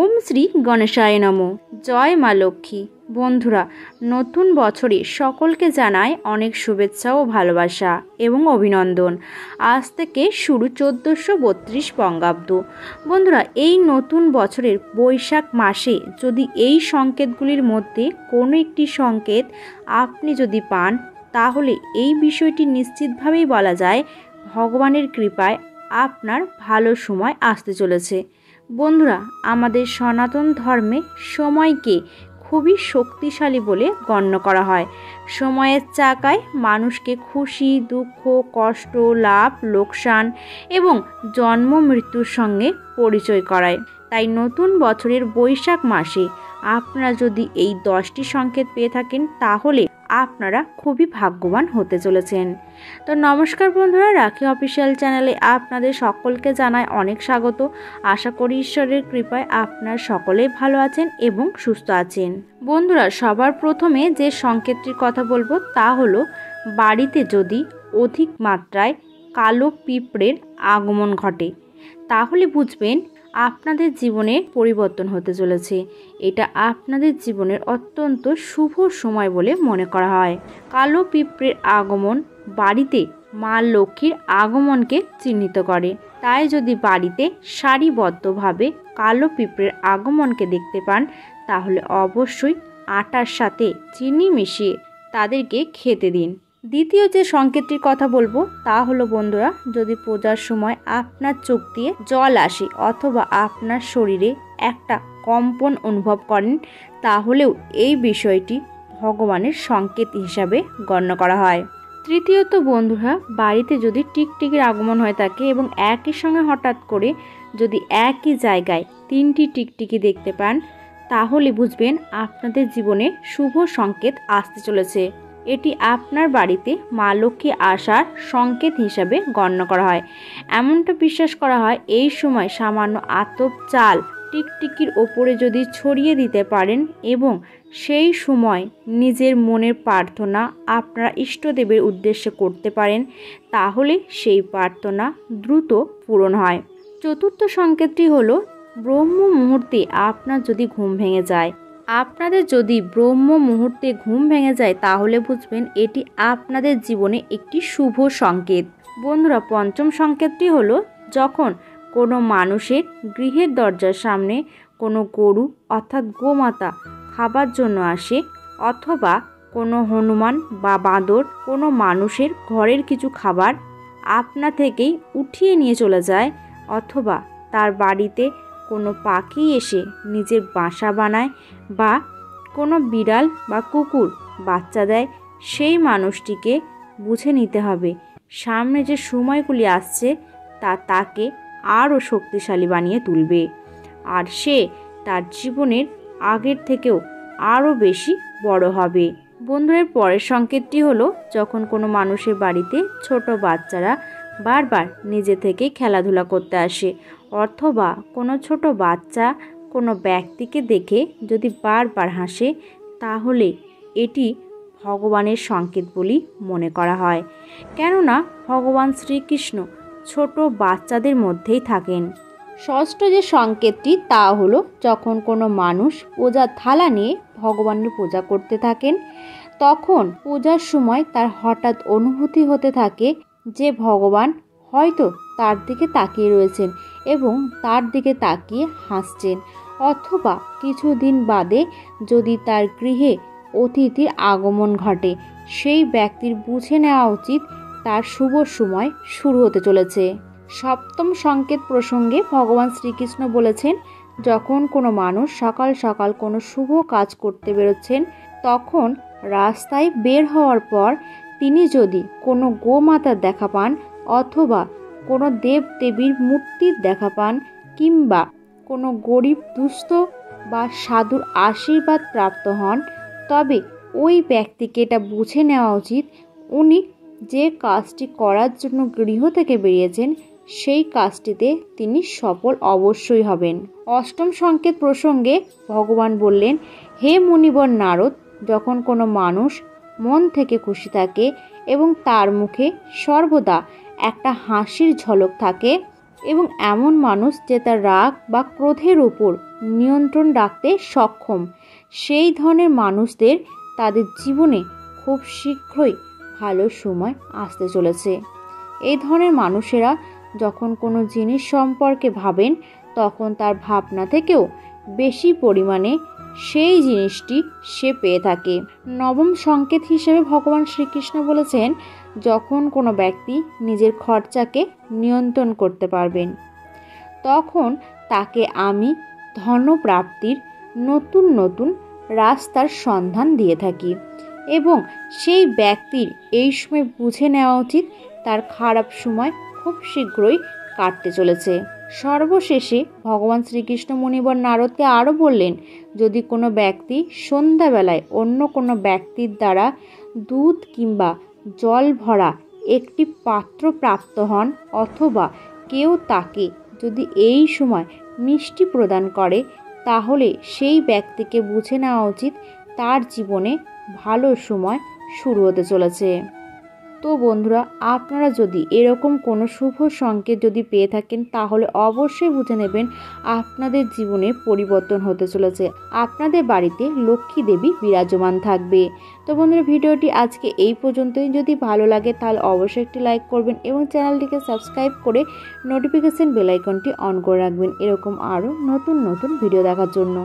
ওম শ্রী গণেশায় নমঃ। জয় মা লক্ষ্মী। বন্ধুরা, নতুন বছরে সকলকে জানায় অনেক শুভেচ্ছা ও ভালোবাসা এবং অভিনন্দন। আজ থেকে শুরু 1432 বঙ্গাব্দ। বন্ধুরা, এই নতুন বছরের বৈশাখ মাসে যদি এই সংকেতগুলির মধ্যে কোনো একটি সংকেত আপনি যদি পান, তাহলে এই বিষয়টি নিশ্চিতভাবেই বলা যায় ভগবানের কৃপায় আপনার ভালো সময় আসতে চলেছে। বন্ধুরা, আমাদের সনাতন ধর্মে সময়কে খুবই শক্তিশালী বলে গণ্য করা হয়। সময়ের চাকায় মানুষকে খুশি, দুঃখ, কষ্ট, লাভ, লোকসান এবং জন্ম মৃত্যুর সঙ্গে পরিচয় করায়। তাই নতুন বছরের বৈশাখ মাসে আপনারা যদি এই 10টি সংকেত পেয়ে থাকেন, তাহলে আপনারা খুবই ভাগ্যবান হতে চলেছেন। তো নমস্কার বন্ধুরা, রাখি অফিসিয়াল চ্যানেলে আপনাদের সকলকে জানাই অনেক স্বাগত। আশা করি ঈশ্বরের কৃপায় আপনার সকলেই ভালো আছেন এবং সুস্থ আছেন। বন্ধুরা, সবার প্রথমে যে সংকেতটির কথা বলবো তা হলো, বাড়িতে যদি অধিক মাত্রায় কালো পিঁপড়ের আগমন ঘটে, তাহলে বুঝবেন আপনাদের জীবনে পরিবর্তন হতে চলেছে। এটা আপনাদের জীবনের অত্যন্ত শুভ সময় বলে মনে করা হয়। কালো পিঁপড়ের আগমন বাড়িতে মা লক্ষ্মীর আগমনকে চিহ্নিত করে। তাই যদি বাড়িতে সারিবদ্ধভাবে কালো পিঁপড়ের আগমনকে দেখতে পান, তাহলে অবশ্যই আটার সাথে চিনি মিশিয়ে তাদেরকে খেতে দিন। দ্বিতীয় যে সংকেতটির কথা বলবো তা হলো বন্ধুরা, যদি পূজার সময় আপনার চোখ দিয়ে জল আসে অথবা আপনার শরীরে একটা কম্পন অনুভব করেন, তাহলেও এই বিষয়টি ভগবানের সংকেত হিসাবে গণ্য করা হয়। তৃতীয়ত বন্ধুরা, বাড়িতে যদি টিকটিকির আগমন হয়ে থাকে এবং একই সঙ্গে হঠাৎ করে যদি একই জায়গায় 3টি টিকটিকি দেখতে পান, তাহলে বুঝবেন আপনাদের জীবনে শুভ সংকেত আসতে চলেছে। এটি আপনার বাড়িতে মা লক্ষ্মী আসার সংকেত হিসাবে গণ্য করা হয়। এমনটা বিশ্বাস করা হয়, এই সময় সামান্য আতপ চাল টিকটিকির ওপরে যদি ছড়িয়ে দিতে পারেন এবং সেই সময় নিজের মনের প্রার্থনা আপনারা ইষ্টদেবের উদ্দেশ্যে করতে পারেন, তাহলে সেই প্রার্থনা দ্রুত পূরণ হয়। চতুর্থ সংকেতটি হলো, ব্রহ্ম মুহূর্তে আপনার যদি ঘুম ভেঙে যায়। আপনাদের যদি ব্রহ্ম মুহূর্তে ঘুম ভেঙে যায়, তাহলে বুঝবেন এটি আপনাদের জীবনে একটি শুভ সংকেত। বন্ধুরা, পঞ্চম সংকেতটি হলো, যখন কোনো মানুষের গৃহের দরজার সামনে কোনো গরু অর্থাৎ গোমাতা খাবার জন্য আসে, অথবা কোনো হনুমান বা বাঁদর কোনো মানুষের ঘরের কিছু খাবার আপনা থেকেই উঠিয়ে নিয়ে চলে যায়, অথবা তার বাড়িতে কোনো পাখি এসে নিজের বাসা বানায়, বা কোনো বিড়াল বা কুকুর বাচ্চা দেয়, সেই মানুষটিকে বুঝে নিতে হবে সামনে যে সময়গুলি আসছে তা তাকে আরও শক্তিশালী বানিয়ে তুলবে, আর সে তার জীবনের আগের থেকেও আরও বেশি বড় হবে। বন্ধুদের পরের সংকেতটি হলো, যখন কোনো মানুষের বাড়িতে ছোট বাচ্চারা বারবার নিজে থেকে খেলাধুলা করতে আসে, অথবা কোনো ছোট বাচ্চা কোনো ব্যক্তিকে দেখে যদি বারবার হাসে, তাহলে এটি ভগবানের সংকেত বলেই মনে করা হয়। কেননা ভগবান শ্রীকৃষ্ণ ছোট বাচ্চাদের মধ্যেই থাকেন। ষষ্ঠ যে সংকেতটি তা হলো, যখন কোনো মানুষ পূজার থালা নিয়ে ভগবানের পূজা করতে থাকেন, তখন পূজার সময় তার হঠাৎ অনুভূতি হতে থাকে যে ভগবান হয়তো তার দিকে তাকিয়ে রয়েছেন এবং তার দিকে তাকিয়ে হাসছেন, অথবা কিছুদিন বাদে যদি তার গৃহে অতিথির আগমন ঘটে, সেই ব্যক্তির বুঝে নেওয়া উচিত তার শুভ সময় শুরু হতে চলেছে। সপ্তম সংকেত প্রসঙ্গে ভগবান শ্রীকৃষ্ণ বলেছেন, যখন কোনো মানুষ সকাল সকাল কোনো শুভ কাজ করতে বেরোচ্ছেন, তখন রাস্তায় বের হওয়ার পর তিনি যদি কোনো গোমাতার দেখা পান, অথবা কোনো দেব দেবীর মূর্তির দেখা পান, কিংবা কোনো গরিব দুস্থ বা সাধুর আশীর্বাদ প্রাপ্ত হন, তবে ওই ব্যক্তিকে এটা বুঝে নেওয়া উচিত উনি যে কাজটি করার জন্য গৃহ থেকে বেরিয়েছেন, সেই কাজটিতে তিনি সফল অবশ্যই হবেন। অষ্টম সংকেত প্রসঙ্গে ভগবান বললেন, হে মুনিবর নারদ, যখন কোনো মানুষ মন থেকে খুশি থাকে এবং তার মুখে সর্বদা একটা হাসির ঝলক থাকে, এবং এমন মানুষ যে তার রাগ বা ক্রোধের উপর নিয়ন্ত্রণ রাখতে সক্ষম, সেই ধরনের মানুষদের তাদের জীবনে খুব শীঘ্রই ভালো সময় আসতে চলেছে। এই ধরনের মানুষেরা যখন কোনো জিনিস সম্পর্কে ভাবেন তখন তার ভাবনা থেকেও বেশি পরিমাণে সেই জিনিসটি সে পেয়ে থাকে। নবম সংকেত হিসেবে ভগবান শ্রীকৃষ্ণ বলেছেন, যখন কোনো ব্যক্তি নিজের খরচাকে নিয়ন্ত্রণ করতে পারবেন তখন তাকে আমি ধনপ্রাপ্তির নতুন নতুন রাস্তার সন্ধান দিয়ে থাকি এবং সেই ব্যক্তির এই সময় বুঝে নেওয়া উচিত তার খারাপ সময় খুব শীঘ্রই কাটতে চলেছে। সর্বশেষে ভগবান শ্রীকৃষ্ণ মুনিবর নারদকে আরও বললেন, যদি কোনো ব্যক্তি সন্ধ্যাবেলায় অন্য কোনো ব্যক্তির দ্বারা দুধ কিংবা জল ভরা একটি পাত্র প্রাপ্ত হন অথবা কেউ তাকে যদি এই সময় মিষ্টি প্রদান করে তাহলে সেই ব্যক্তিকে বুঝে নেওয়া উচিত তার জীবনে ভালো সময় শুরু হতে চলেছে। তো বন্ধুরা, আপনারা যদি এরকম কোনো শুভ সংকেত যদি পেয়ে থাকেন তাহলে অবশ্যই বুঝে নেবেন আপনাদের জীবনে পরিবর্তন হতে চলেছে, আপনাদের বাড়িতে লক্ষ্মী দেবী বিরাজমান থাকবে। তো বন্ধুরা, ভিডিওটি আজকে এই পর্যন্তই। যদি ভালো লাগে তাহলে অবশ্যই একটি লাইক করবেন এবং চ্যানেলটিকে সাবস্ক্রাইব করে নোটিফিকেশন বেল আইকনটি অন করে রাখবেন এরকম আরও নতুন নতুন ভিডিও দেখার জন্য।